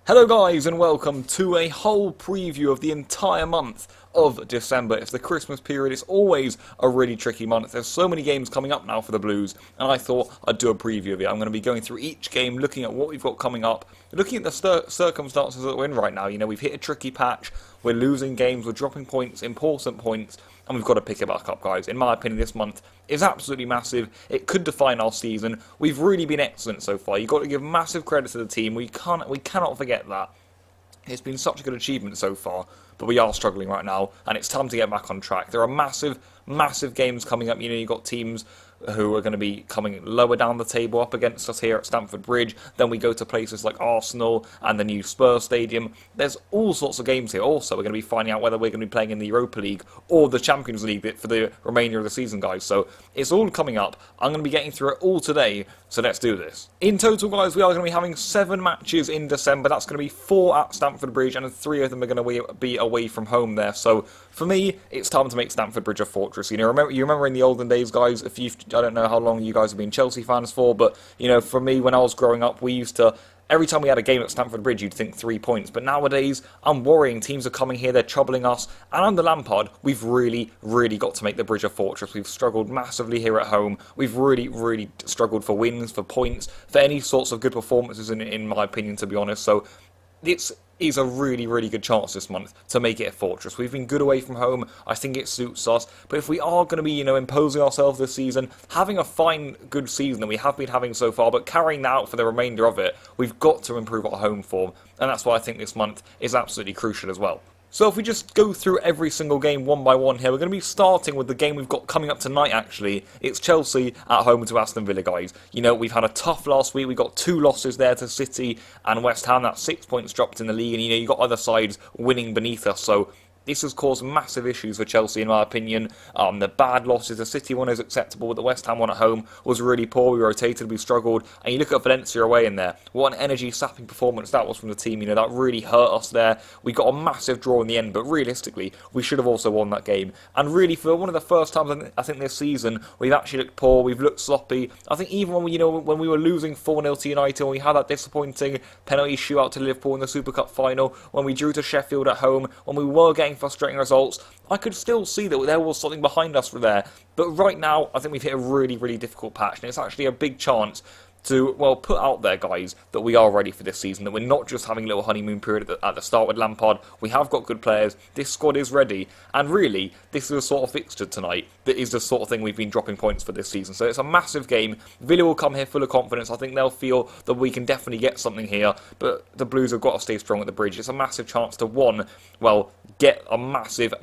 Hello guys and welcome to a whole preview of the entire month of December. It's the Christmas period, it's always a really tricky month. There's so many games coming up now for the Blues and I thought I'd do a preview of it. I'm going to be going through each game, looking at what we've got coming up, looking at the circumstances that we're in right now. You know, we've hit a tricky patch, we're losing games, we're dropping points, important points, and we've got to pick it back up, guys. In my opinion, this month is absolutely massive. It could define our season. We've really been excellent so far. You've got to give massive credit to the team. We cannot forget that. It's been such a good achievement so far, but we are struggling right now, and it's time to get back on track. There are massive games coming up. You know, you've got teams who are going to be coming lower down the table up against us here at Stamford Bridge. Then we go to places like Arsenal and the new Spurs stadium. There's all sorts of games here. Also, we're going to be finding out whether we're going to be playing in the Europa League or the Champions League for the remainder of the season, guys. So it's all coming up. I'm going to be getting through it all today, so let's do this. In total, guys, we are going to be having 7 matches in December. That's going to be 4 at Stamford Bridge, and 3 of them are going to be away from home there. So for me, it's time to make Stamford Bridge a fortress. You know, remember in the olden days, guys, I don't know how long you guys have been Chelsea fans for, but, you know, for me, when I was growing up, we used to, every time we had a game at Stamford Bridge, you'd think 3 points. But nowadays, I'm worrying. Teams are coming here, they're troubling us. And under Lampard, we've really got to make the Bridge a fortress. We've struggled massively here at home. We've really struggled for wins, for points, for any sorts of good performances, in my opinion, to be honest. So it's is a really good chance this month to make it a fortress. We've been good away from home. I think it suits us. But if we are going to be, you know, imposing ourselves this season, having a fine, good season that we have been having so far, but carrying that out for the remainder of it, we've got to improve our home form. And that's why I think this month is absolutely crucial as well. So if we just go through every single game one by one here, we're going to be starting with the game we've got coming up tonight, actually. It's Chelsea at home to Aston Villa, guys. You know, we've had a tough last week. We got 2 losses there to City and West Ham. That's 6 points dropped in the league. And, you know, you've got other sides winning beneath us. So this has caused massive issues for Chelsea, in my opinion. The bad losses, the City one is acceptable, but the West Ham one at home was really poor. We rotated, we struggled. And you look at Valencia away in there. What an energy-sapping performance that was from the team. You know, that really hurt us there. We got a massive draw in the end, but realistically, we should have also won that game. And really, for one of the first times, I think this season, we've actually looked poor, we've looked sloppy. I think even when we were losing 4-0 to United, when we had that disappointing penalty shootout to Liverpool in the Super Cup final, when we drew to Sheffield at home, when we were getting frustrating results, I could still see that there was something behind us for there. But right now, I think we've hit a really difficult patch, and it's actually a big chance to, well, put out there, guys, that we are ready for this season, that we're not just having a little honeymoon period at the start with Lampard. We have got good players, this squad is ready, and really, this is a sort of fixture tonight that is the sort of thing we've been dropping points for this season. So it's a massive game. Villa will come here full of confidence. I think they'll feel that we can definitely get something here, but the Blues have got to stay strong at the Bridge. It's a massive chance to, get a massive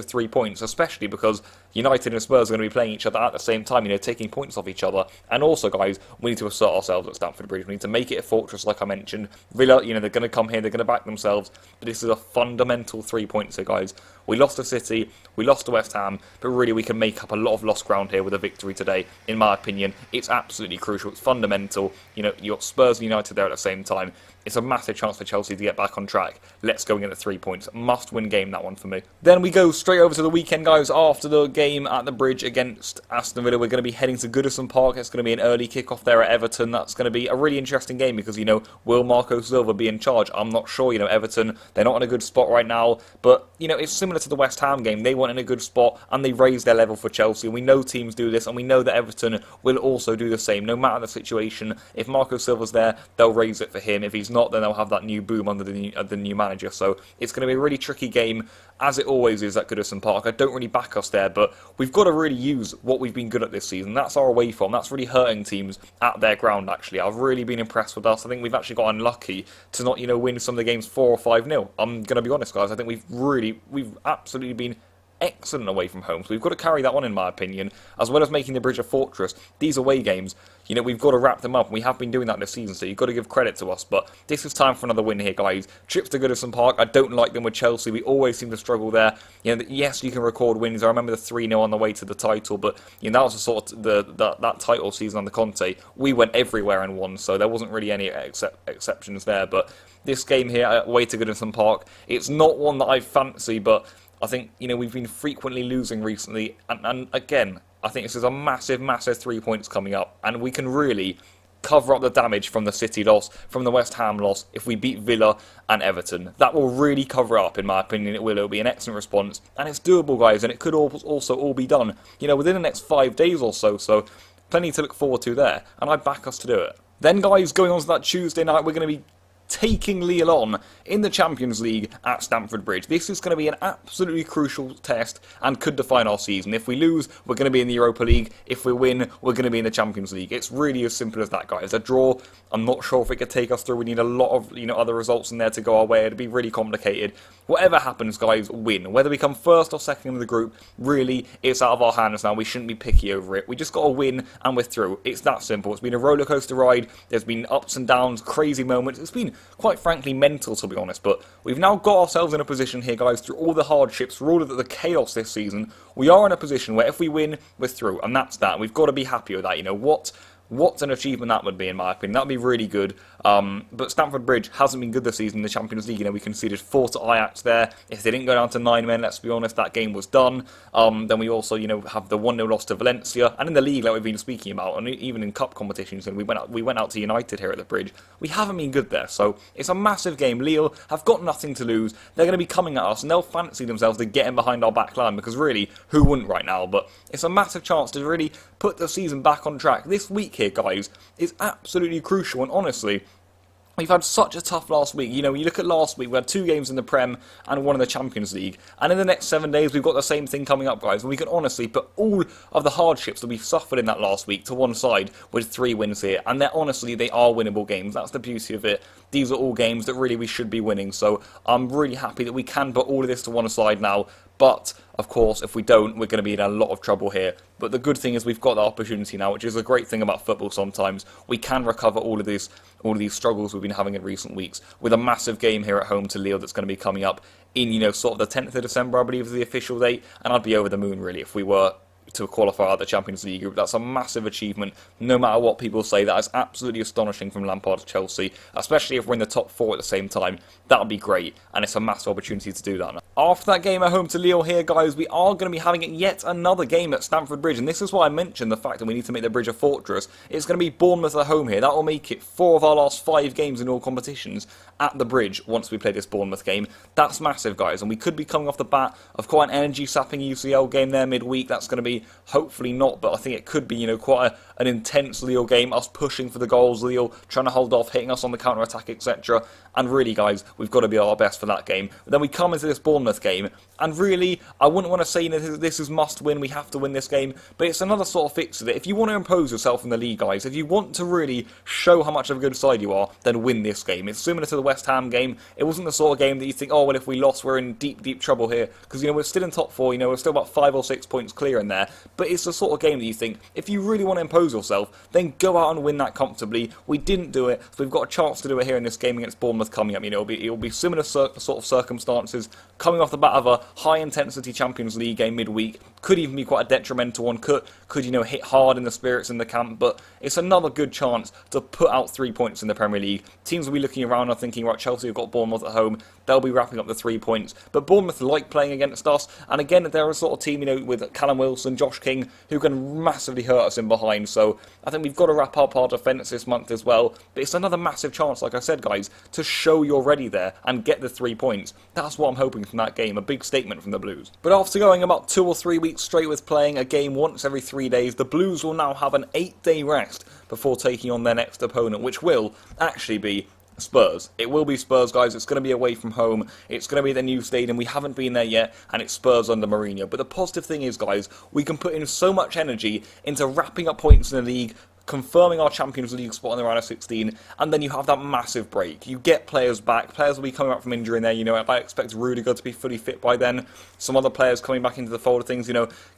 3 points, especially because United and Spurs are going to be playing each other at the same time, you know, taking points off each other. And also, guys, we need to assert ourselves at Stamford Bridge. We need to make it a fortress, like I mentioned. Villa, you know, they're going to come here, they're going to back themselves. But this is a fundamental 3 points here, guys. We lost to City, we lost to West Ham, but really we can make up a lot of lost ground here with a victory today. In my opinion, it's absolutely crucial. It's fundamental. You know, you've got Spurs and United there at the same time. It's a massive chance for Chelsea to get back on track. Let's go and get the 3 points. Must-win game, that one for me. Then we go straight over to the weekend, guys. After the game at the Bridge against Aston Villa, we're going to be heading to Goodison Park. It's going to be an early kick-off there at Everton. That's going to be a really interesting game because, you know, will Marco Silva be in charge? I'm not sure. You know, Everton, they're not in a good spot right now. But, you know, it's similar to the West Ham game. They weren't in a good spot and they raised their level for Chelsea. We know teams do this and we know that Everton will also do the same. No matter the situation, if Marco Silva's there, they'll raise it for him. If he's not, then they'll have that new boom under the new manager. So it's going to be a really tricky game, as it always is at Goodison Park. I don't really back us there, but we've got to really use what we've been good at this season. That's our away form. That's really hurting teams at their ground, actually. I've really been impressed with us. I think we've actually got unlucky to not, you know, win some of the games 4 or 5-0. I'm going to be honest, guys. I think we've absolutely been excellent away from home. So we've got to carry that on, in my opinion, as well as making the Bridge a fortress. These away games, you know, we've got to wrap them up. We have been doing that this season, so you've got to give credit to us. But this is time for another win here, guys. Trips to Goodison Park, I don't like them with Chelsea. We always seem to struggle there. You know, yes, you can record wins. I remember the 3-0 on the way to the title, but you know, that was the sort of that title season under Conte. We went everywhere and won, so there wasn't really any exceptions there. But this game here, away to Goodison Park, it's not one that I fancy, but I think, you know, we've been frequently losing recently, and again, I think this is a massive 3 points coming up, and we can really cover up the damage from the City loss, from the West Ham loss, if we beat Villa and Everton. That will really cover it up, in my opinion. It'll be an excellent response, and it's doable, guys, and it could also all be done, within the next 5 days or so, so plenty to look forward to there, and I back us to do it. Then, guys, going on to that Tuesday night, we're going to be taking Lille on in the Champions League at Stamford Bridge. This is going to be an absolutely crucial test and could define our season. If we lose, we're going to be in the Europa League. If we win, we're going to be in the Champions League. It's really as simple as that, guys. A draw, I'm not sure if it could take us through. We need a lot of other results in there to go our way. It'd be really complicated. Whatever happens, guys, win. Whether we come first or second in the group, really, it's out of our hands now. We shouldn't be picky over it. We just got to win and we're through. It's that simple. It's been a roller coaster ride. There's been ups and downs, crazy moments. It's been quite frankly mental, to be honest, but we've now got ourselves in a position here, guys, through all the hardships, through all of the chaos this season. We are in a position where if we win, we're through, and that's that. We've got to be happy with that. What an achievement that would be, in my opinion. That would be really good. But Stamford Bridge hasn't been good this season in the Champions League. We conceded 4 to Ajax there. If they didn't go down to 9 men, let's be honest, that game was done. Then we also, have the 1-0 loss to Valencia. And in the league, like we've been speaking about, and even in cup competitions, and we went out to United here at the Bridge. We haven't been good there, so it's a massive game. Lille have got nothing to lose. They're going to be coming at us, and they'll fancy themselves to get in behind our back line, because really, who wouldn't right now? But it's a massive chance to really put the season back on track. This week here, guys, is absolutely crucial, and honestly, we've had such a tough last week. You look at last week, we had 2 games in the Prem and 1 in the Champions League. And in the next 7 days, we've got the same thing coming up, guys. And we can honestly put all of the hardships that we've suffered in that last week to one side with 3 wins here. And they are winnable games. That's the beauty of it. These are all games that really we should be winning. So I'm really happy that we can put all of this to one side now. But, of course, if we don't, we're going to be in a lot of trouble here. But the good thing is we've got that opportunity now, which is a great thing about football sometimes. We can recover all of these struggles we've been having in recent weeks with a massive game here at home to Lille that's going to be coming up in, sort of the 10th of December, I believe, is the official date. And I'd be over the moon, really, if we were to qualify out the Champions League group. That's a massive achievement, no matter what people say. That is absolutely astonishing from Lampard to Chelsea, especially if we're in the top 4 at the same time. That would be great, and it's a massive opportunity to do that now. After that game at home to Lille here, guys, we are going to be having yet another game at Stamford Bridge, and this is why I mentioned the fact that we need to make the bridge a fortress. It's going to be Bournemouth at home here. That will make it 4 of our last 5 games in all competitions at the Bridge once we play this Bournemouth game. That's massive, guys, and we could be coming off the bat of quite an energy-sapping UCL game there midweek. That's going to be, hopefully not, but I think it could be, quite an intense Lille game, us pushing for the goals, Lille trying to hold off, hitting us on the counter-attack, etc. And really, guys, we've got to be our best for that game. But then we come into this Bournemouth game, and really, I wouldn't want to say this is must-win, we have to win this game, but it's another sort of fix of it. If you want to impose yourself in the league, guys, if you want to really show how much of a good side you are, then win this game. It's similar to the West Ham game. It wasn't the sort of game that you think, oh, well, if we lost, we're in deep, deep trouble here, because, we're still in top 4, we're still about 5 or 6 points clear in there, but it's the sort of game that you think, if you really want to impose yourself, then go out and win that comfortably. We didn't do it, so we've got a chance to do it here in this game against Bournemouth coming up. It'll be similar sort of circumstances, coming off the bat of a high-intensity Champions League game midweek. Could even be quite a detrimental one, could hit hard in the spirits in the camp, but it's another good chance to put out 3 points in the Premier League. Teams will be looking around and thinking, right, Chelsea have got Bournemouth at home, they'll be wrapping up the 3 points, but Bournemouth like playing against us, and again, they're a sort of team, with Callum Wilson, Josh King, who can massively hurt us in behind, so I think we've got to wrap up our defence this month as well, but it's another massive chance, like I said, guys, to show you're ready there and get the 3 points. That's what I'm hoping from that game, a big statement from the Blues. But after going about 2 or 3 weeks straight with playing a game once every 3 days, the Blues will now have an 8-day rest before taking on their next opponent, which will actually be Spurs. It will be Spurs, guys. It's going to be away from home. It's going to be the new stadium. We haven't been there yet, and it's Spurs under Mourinho. But the positive thing is, guys, we can put in so much energy into wrapping up points in the league, confirming our Champions League spot in the round of 16, and then you have that massive break. You get players back. Players will be coming back from injury in there. I expect Rudiger to be fully fit by then. Some other players coming back into the fold of things.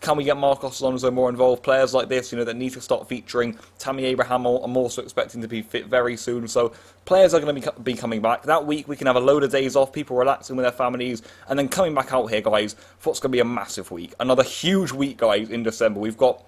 Can we get Marcos Alonso more involved? Players like this, that need to start featuring. Tammy Abraham, I'm also expecting to be fit very soon. So players are going to be coming back. That week, we can have a load of days off, people relaxing with their families, and then coming back out here, guys, for what's going to be a massive week. Another huge week, guys, in December. We've got,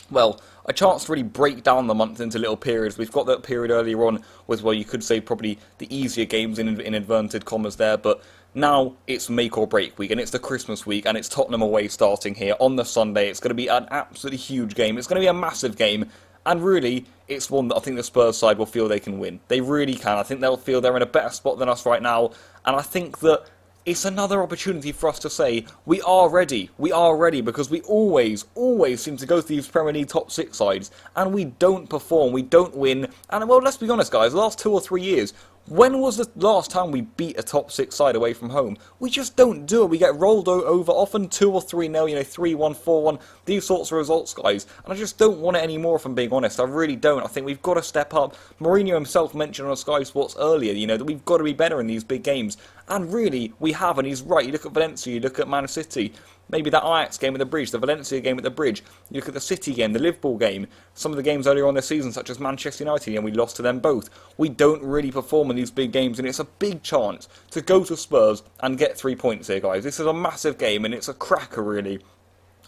well, a chance to really break down the month into little periods. We've got that period earlier on with, well, you could say probably the easier games in inverted commas there, but now it's make or break week, and it's the Christmas week, and it's Tottenham away starting here on the Sunday. It's going to be an absolutely huge game. It's going to be a massive game, And really, it's one that I think the Spurs side will feel they can win. They really can. I think they'll feel they're in a better spot than us right now. And I think that it's another opportunity for us to say, we are ready, because we always seem to go to these Premier League top 6 sides, and we don't perform, we don't win, and well, let's be honest guys, the last 2 or 3 years, when was the last time we beat a top 6 side away from home? We just don't do it. We get rolled over, often 2 or 3-0, 3-1, 4-1, these sorts of results, guys. And I just don't want it anymore, if I'm being honest. I really don't. I think we've got to step up. Mourinho himself mentioned on Sky Sports earlier, that we've got to be better in these big games. And really, we have, and he's right. You look at Valencia, you look at Man City, maybe that Ajax game at the Bridge, the Valencia game at the Bridge, you look at the City game, the Liverpool game, some of the games earlier on this season, such as Manchester United, and we lost to them both. We don't really perform in these big games, and it's a big chance to go to Spurs and get 3 points here, guys. This is a massive game, and it's a cracker, really,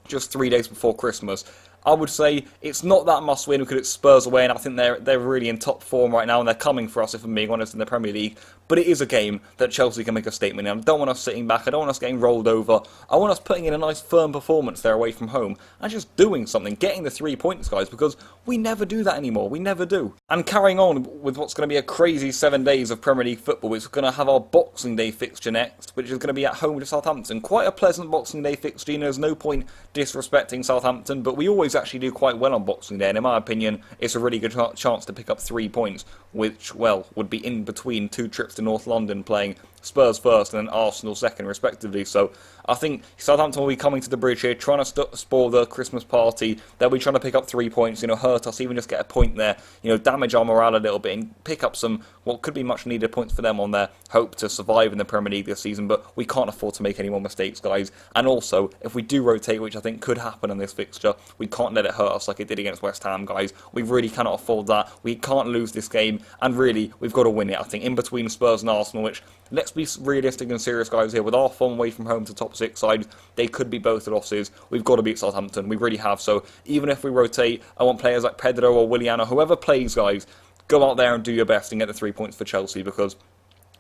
just 3 days before Christmas. I would say it's not that must-win because it's Spurs away, and I think they're really in top form right now, and they're coming for us, if I'm being honest, in the Premier League. But it is a game that Chelsea can make a statement in. I don't want us sitting back. I don't want us getting rolled over. I want us putting in a nice firm performance there away from home and just doing something, getting the 3 points, guys, because we never do that anymore. We never do. And carrying on with what's going to be a crazy 7 days of Premier League football, we're going to have our Boxing Day fixture next, which is going to be at home to Southampton. Quite a pleasant Boxing Day fixture. There's no point disrespecting Southampton, but we always actually do quite well on Boxing Day, and in my opinion, it's a really good chance to pick up 3 points, which, well, would be in between 2 trips to North London playing Spurs first and then Arsenal second, respectively. So I think Southampton will be coming to the Bridge here, trying to spoil the Christmas party. They'll be trying to pick up 3 points, hurt us, even just get a point there, damage our morale a little bit and pick up some, what could be much needed points for them on their hope to survive in the Premier League this season. But we can't afford to make any more mistakes, guys. And also, if we do rotate, which I think could happen in this fixture, we can't let it hurt us like it did against West Ham, guys. We really cannot afford that. We can't lose this game, and really, we've got to win it, I think, in between Spurs and Arsenal, which, let's be realistic and serious, guys, here. With our form away from home to top 6 sides, they could be both losses. We've got to beat Southampton. We really have. So even if we rotate, I want players like Pedro or Willian or whoever plays, guys, go out there and do your best and get the 3 points for Chelsea, because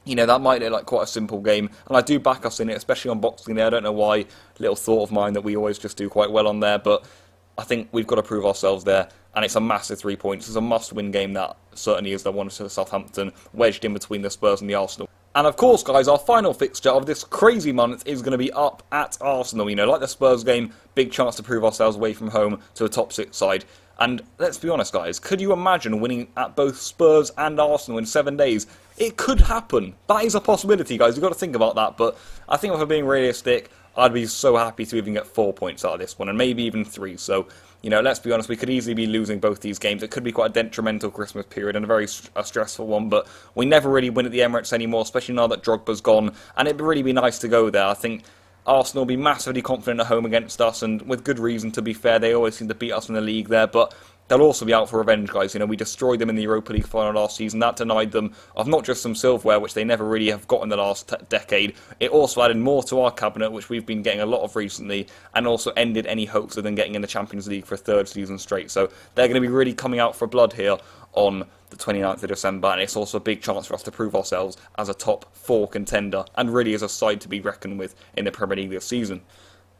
that might look like quite a simple game, and I do back us in it, especially on Boxing Day. I don't know why, little thought of mine that we always just do quite well on there, but I think we've got to prove ourselves there, and it's a massive 3 points. It's a must-win game, that certainly is the one to Southampton, wedged in between the Spurs and the Arsenal. And of course, guys, our final fixture of this crazy month is going to be up at Arsenal. Like the Spurs game, big chance to prove ourselves away from home to a top 6 side. And let's be honest, guys, could you imagine winning at both Spurs and Arsenal in 7 days? It could happen. That is a possibility, guys. You've got to think about that. But I think if I'm being realistic, I'd be so happy to even get 4 points out of this one, and maybe even 3. So, let's be honest, we could easily be losing both these games. It could be quite a detrimental Christmas period and a very stressful one, but we never really win at the Emirates anymore, especially now that Drogba's gone, and it'd really be nice to go there. I think Arsenal will be massively confident at home against us, and with good reason, to be fair. They always seem to beat us in the league there, but they'll also be out for revenge, guys. We destroyed them in the Europa League final last season. That denied them of not just some silverware, which they never really have got in the last decade. It also added more to our cabinet, which we've been getting a lot of recently, and also ended any hopes of them getting in the Champions League for a 3rd season straight. So they're going to be really coming out for blood here on the 29th of December, and it's also a big chance for us to prove ourselves as a top 4 contender, and really as a side to be reckoned with in the Premier League this season.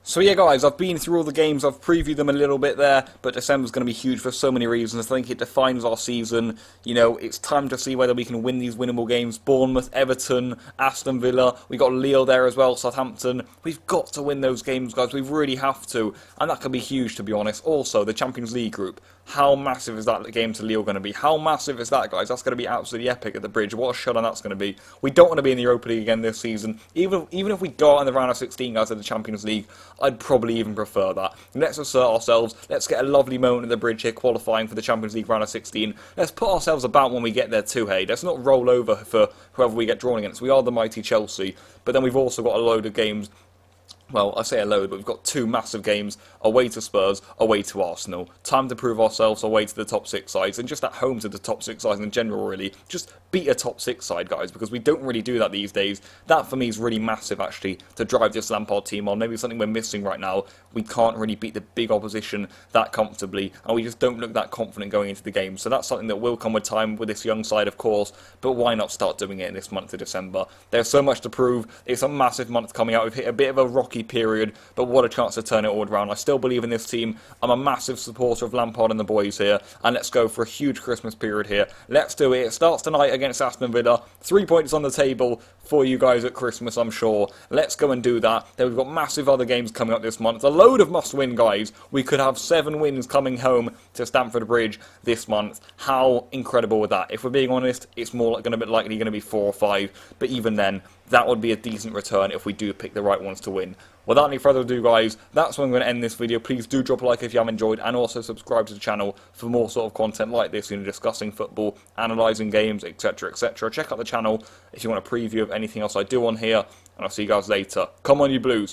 So yeah, guys, I've been through all the games, I've previewed them a little bit there, but December's going to be huge for so many reasons. I think it defines our season. It's time to see whether we can win these winnable games. Bournemouth, Everton, Aston Villa, we got Lille there as well, Southampton. We've got to win those games, guys, we really have to, and that could be huge, to be honest. Also, the Champions League group. How massive is that game to Lille going to be? How massive is that, guys? That's going to be absolutely epic at the Bridge. What a showdown that's going to be. We don't want to be in the Europa League again this season. Even if we go out in the round of 16, guys, of the Champions League, I'd probably even prefer that. Let's assert ourselves. Let's get a lovely moment at the Bridge here, qualifying for the Champions League round of 16. Let's put ourselves about when we get there too, hey? Let's not roll over for whoever we get drawn against. We are the mighty Chelsea, but then we've also got a load of games. Well, I say a load, but we've got 2 massive games, away to Spurs, away to Arsenal. Time to prove ourselves, away to the top 6 sides, and just at home to the top 6 sides in general, really. Just beat a top 6 side, guys, because we don't really do that these days. That, for me, is really massive, actually, to drive this Lampard team on. Maybe something we're missing right now. We can't really beat the big opposition that comfortably, and we just don't look that confident going into the game. So that's something that will come with time with this young side, of course, but why not start doing it in this month of December? There's so much to prove. It's a massive month coming out. We've hit a bit of a rocky rocky period, but what a chance to turn it all around. I still believe in this team. I'm a massive supporter of Lampard and the boys here, and let's go for a huge Christmas period here. Let's do it. It starts tonight against Aston Villa. 3 points on the table for you guys at Christmas, I'm sure. Let's go and do that. Then we've got massive other games coming up this month. A load of must-win, guys. We could have 7 wins coming home to Stamford Bridge this month. How incredible would that? If we're being honest, it's more going to be likely going to be 4 or 5, but even then, that would be a decent return if we do pick the right ones to win. Without any further ado, guys, that's when I'm going to end this video. Please do drop a like if you have enjoyed, and also subscribe to the channel for more sort of content like this, discussing football, analysing games, etc, etc. Check out the channel if you want a preview of anything else I do on here, and I'll see you guys later. Come on, you Blues.